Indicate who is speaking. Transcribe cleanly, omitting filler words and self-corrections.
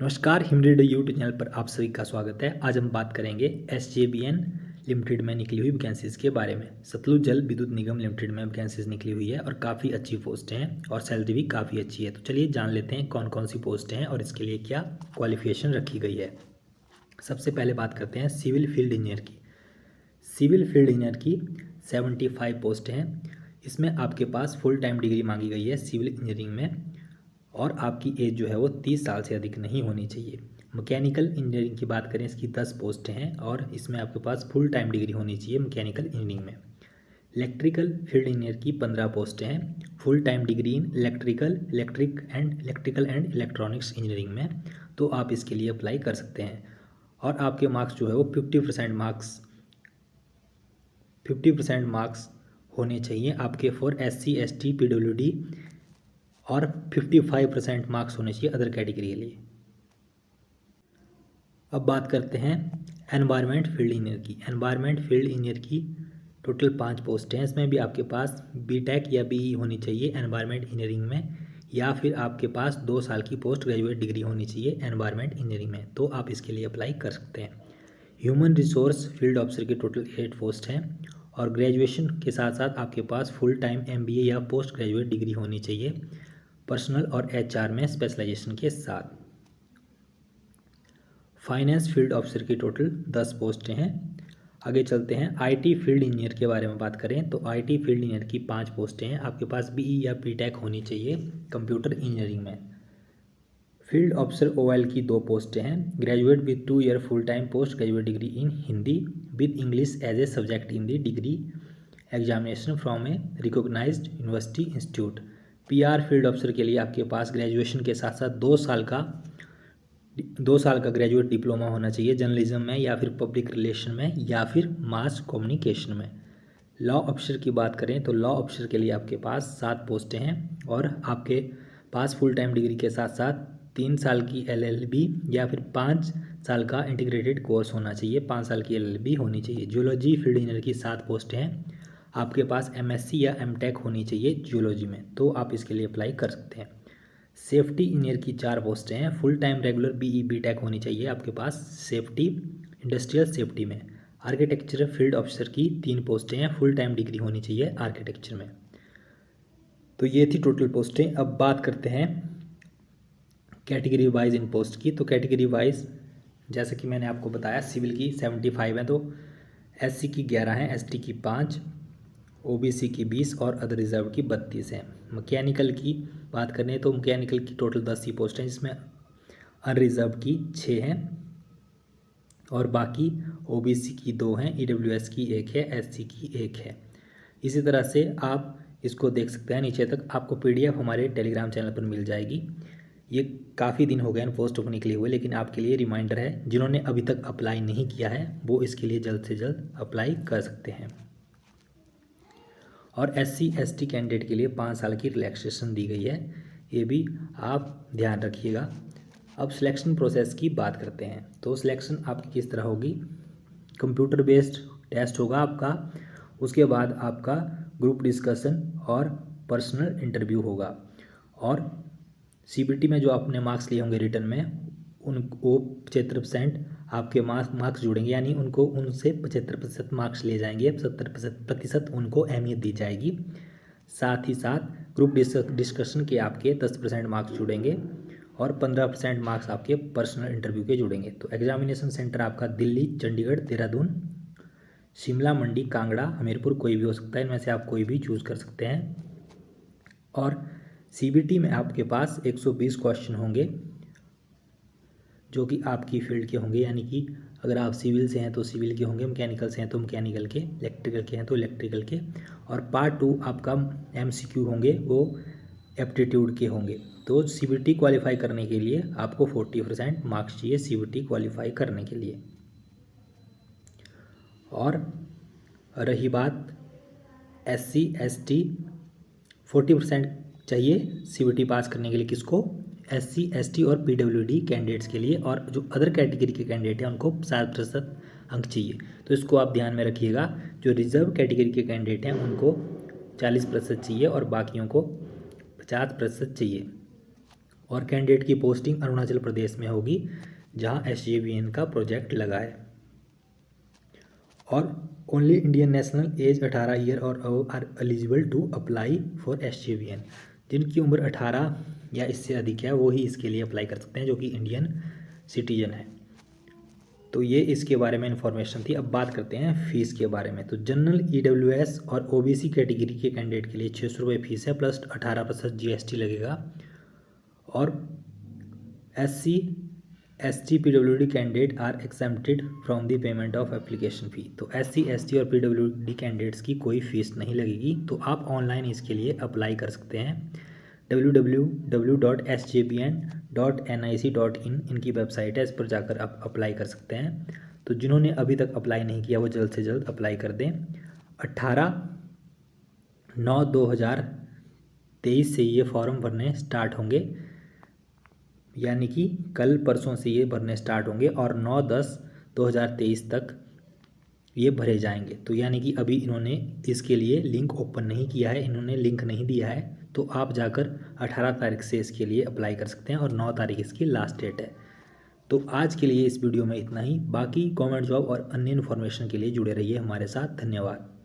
Speaker 1: नमस्कार, हिमरीड YouTube channel पर आप सभी का स्वागत है। आज हम बात करेंगे एसजेबीएन लिमिटेड में निकली हुई वैकेंसीज के बारे में। सतलुज जल विद्युत निगम लिमिटेड में वैकेंसीज निकली हुई है और काफ़ी अच्छी पोस्ट हैं और सैलरी भी काफ़ी अच्छी है। तो चलिए जान लेते हैं कौन कौन सी पोस्ट हैं और इसके लिए क्या क्वालिफिकेशन रखी गई है। सबसे पहले बात करते हैं सिविल फील्ड इंजीनियर की। सिविल फील्ड इंजीनियर की 75 पोस्ट हैं। इसमें आपके पास फुल टाइम डिग्री मांगी गई है सिविल इंजीनियरिंग में और आपकी एज जो है वो 30 साल से अधिक नहीं होनी चाहिए। मैकेनिकल इंजीनियरिंग की बात करें, इसकी 10 पोस्ट हैं और इसमें आपके पास फुल टाइम डिग्री होनी चाहिए मैकेनिकल इंजीनियरिंग में। इलेक्ट्रिकल फील्ड इंजीनियर की 15 पोस्ट हैं, full time degree in electrical and electronics engineering में। तो आप इसके लिए अप्लाई कर सकते हैं और आपके मार्क्स जो है वो 50% मार्क्स होने चाहिए आपके फॉर SC ST PWD और 55% मार्क्स होने चाहिए अदर कैटेगरी के लिए। अब बात करते हैं एनवायरनमेंट फील्ड इंजीनियर की। एनवायरनमेंट फील्ड इंजीनियर की टोटल 5 पोस्ट हैं। इसमें भी आपके पास बीटेक या BE होनी चाहिए एनवायरनमेंट इंजीनियरिंग में, या फिर आपके पास 2 साल की पोस्ट ग्रेजुएट डिग्री होनी चाहिए एनवायरनमेंट इंजीनियरिंग में। तो आप इसके लिए अप्लाई कर सकते हैं। ह्यूमन रिसोर्स फील्ड ऑफिसर की टोटल 8 पोस्ट हैं और ग्रेजुएशन के साथ साथ आपके पास फुल टाइम MBA या पोस्ट ग्रेजुएट डिग्री होनी चाहिए पर्सनल और HR में स्पेशलाइजेशन के साथ। फाइनेंस फील्ड ऑफिसर की टोटल 10 पोस्टें हैं। आगे चलते हैं IT फील्ड इंजीनियर के बारे में बात करें तो IT फील्ड इंजीनियर की 5 पोस्टें हैं। आपके पास BE या BTech होनी चाहिए कंप्यूटर इंजीनियरिंग में। फील्ड ऑफिसर OL की 2 पोस्टें हैं। Graduate with 2 year full time post graduate degree in Hindi with English as a subject in the degree examination from a recognised university institute. PR field officer के लिए आपके पास graduation के साथ साथ 2 साल का ग्रेजुएट डिप्लोमा होना चाहिए जर्नलिज्म में या फिर पब्लिक रिलेशन में या फिर मास कम्युनिकेशन में। लॉ ऑफिसर की बात करें तो लॉ ऑफिसर के लिए आपके पास 7 पोस्टें हैं और आपके पास फुल टाइम डिग्री के साथ साथ 3 साल की LLB या फिर 5 साल का इंटीग्रेटेड कोर्स होना चाहिए। 5 साल की LLB होनी चाहिए। जियोलॉजी फील्ड इंजीनियर की 7 पोस्टें हैं। आपके पास MSc या MTech होनी चाहिए जियोलॉजी में, तो आप इसके लिए अप्लाई कर सकते हैं। सेफ्टी इंजीनियर की 4 पोस्टें हैं। Full time regular BE BTech होनी चाहिए आपके पास सेफ्टी इंडस्ट्रियल सेफ्टी में। आर्किटेक्चर फील्ड ऑफिसर की 3 पोस्टें हैं। फुल टाइम डिग्री होनी चाहिए आर्किटेक्चर में। तो ये थी टोटल पोस्टें। अब बात करते हैं कैटेगरी वाइज इन पोस्ट की। तो कैटेगरी वाइज जैसे कि मैंने आपको बताया सिविल की 75 है, तो SC की 11 है, ST की 5, OBC की 20 और अदर रिजर्व की 32 हैं। मैकेनिकल की बात करें तो मैकेनिकल की टोटल 10 ही पोस्ट हैं जिसमें अनरिजर्व की 6 हैं और बाकी OBC की 2 हैं, EWS की 1 है, SC की 1 है। इसी तरह से आप इसको देख सकते हैं। नीचे तक आपको PDF हमारे टेलीग्राम चैनल पर मिल जाएगी। ये काफ़ी दिन हो गए इन पोस्टों को निकले हुए, लेकिन आपके लिए रिमाइंडर है, जिन्होंने अभी तक अप्लाई नहीं किया है वो इसके लिए जल्द से जल्द अप्लाई कर सकते हैं। और SC ST कैंडिडेट के लिए 5 साल की रिलैक्सेशन दी गई है, ये भी आप ध्यान रखिएगा। अब सिलेक्शन प्रोसेस की बात करते हैं। तो सिलेक्शन आपकी किस तरह होगी। कंप्यूटर बेस्ड टेस्ट होगा आपका, उसके बाद आपका ग्रुप डिस्कशन और पर्सनल इंटरव्यू होगा और CBT में जो आपने मार्क्स लिए होंगे रिटर्न में वो 75% आपके मार्क्स जुड़ेंगे, यानी उनको उनसे 75% मार्क्स ले जाएंगे। 70% उनको अहमियत दी जाएगी। साथ ही साथ ग्रुप डिस्कशन के आपके 10% मार्क्स जुड़ेंगे और 15% मार्क्स आपके पर्सनल इंटरव्यू के जुड़ेंगे। तो एग्जामिनेशन सेंटर आपका दिल्ली, चंडीगढ़, देहरादून, शिमला, मंडी, कांगड़ा, हमीरपुर कोई भी हो सकता है। इनमें से आप कोई भी चूज़ कर सकते हैं। और CBT में आपके पास 120 क्वेश्चन होंगे जो कि आपकी फील्ड के होंगे, यानी कि अगर आप सिविल से हैं तो सिविल के होंगे, मैकेनिकल से हैं तो मैकेनिकल के, इलेक्ट्रिकल के हैं तो इलेक्ट्रिकल के। और पार्ट 2 आपका MCQ होंगे, वो एप्टीट्यूड के होंगे। तो CBT क्वालिफाई करने के लिए आपको 40% मार्क्स चाहिए CBT क्वालिफाई करने के लिए। और रही बात SC ST 40% चाहिए CBT पास करने के लिए, किसको, SC ST और PWD कैंडिडेट्स के लिए। और जो अदर कैटेगरी के कैंडिडेट हैं उनको 60% अंक चाहिए। तो इसको आप ध्यान में रखिएगा। जो रिजर्व कैटेगरी के कैंडिडेट हैं उनको 40% चाहिए और बाकियों को 50% चाहिए। और कैंडिडेट की पोस्टिंग अरुणाचल प्रदेश में होगी जहां SJVN का प्रोजेक्ट लगा है। और only Indian national age 18 year और above are eligible to apply for SJVN। जिनकी उम्र 18 या इससे अधिक है वो ही इसके लिए अप्लाई कर सकते हैं, जो कि इंडियन सिटीजन है। तो ये इसके बारे में इन्फॉर्मेशन थी। अब बात करते हैं फ़ीस के बारे में। तो जनरल EWS और OBC कैटेगरी के कैंडिडेट के लिए 600 रुपये फीस है, प्लस 18% GST लगेगा। और SC ST PWD candidate are exempted from the payment of application fee. तो SC ST और PWD कैंडिडेट्स की कोई फ़ीस नहीं लगेगी। तो आप ऑनलाइन इसके लिए अप्लाई कर सकते हैं। www.sjbn.nic.in इनकी वेबसाइट है, इस पर जाकर आप अप्लाई कर सकते हैं। तो जिन्होंने अभी तक अप्लाई नहीं किया वो जल्द से जल्द अप्लाई कर दें। 18/9/2023 से ये फॉर्म भरने स्टार्ट होंगे, यानी कि कल परसों से ये भरने स्टार्ट होंगे और 9/10/2023 तक ये भरे जाएंगे। तो यानी कि अभी इन्होंने इसके लिए लिंक ओपन नहीं किया है, इन्होंने लिंक नहीं दिया है। तो आप जाकर 18 तारीख से इसके लिए अप्लाई कर सकते हैं और 9 तारीख इसकी लास्ट डेट है। तो आज के लिए इस वीडियो में इतना ही। बाकी गवर्नमेंट जॉब और अन्य इन्फॉर्मेशन के लिए जुड़े रहिए हमारे साथ। धन्यवाद।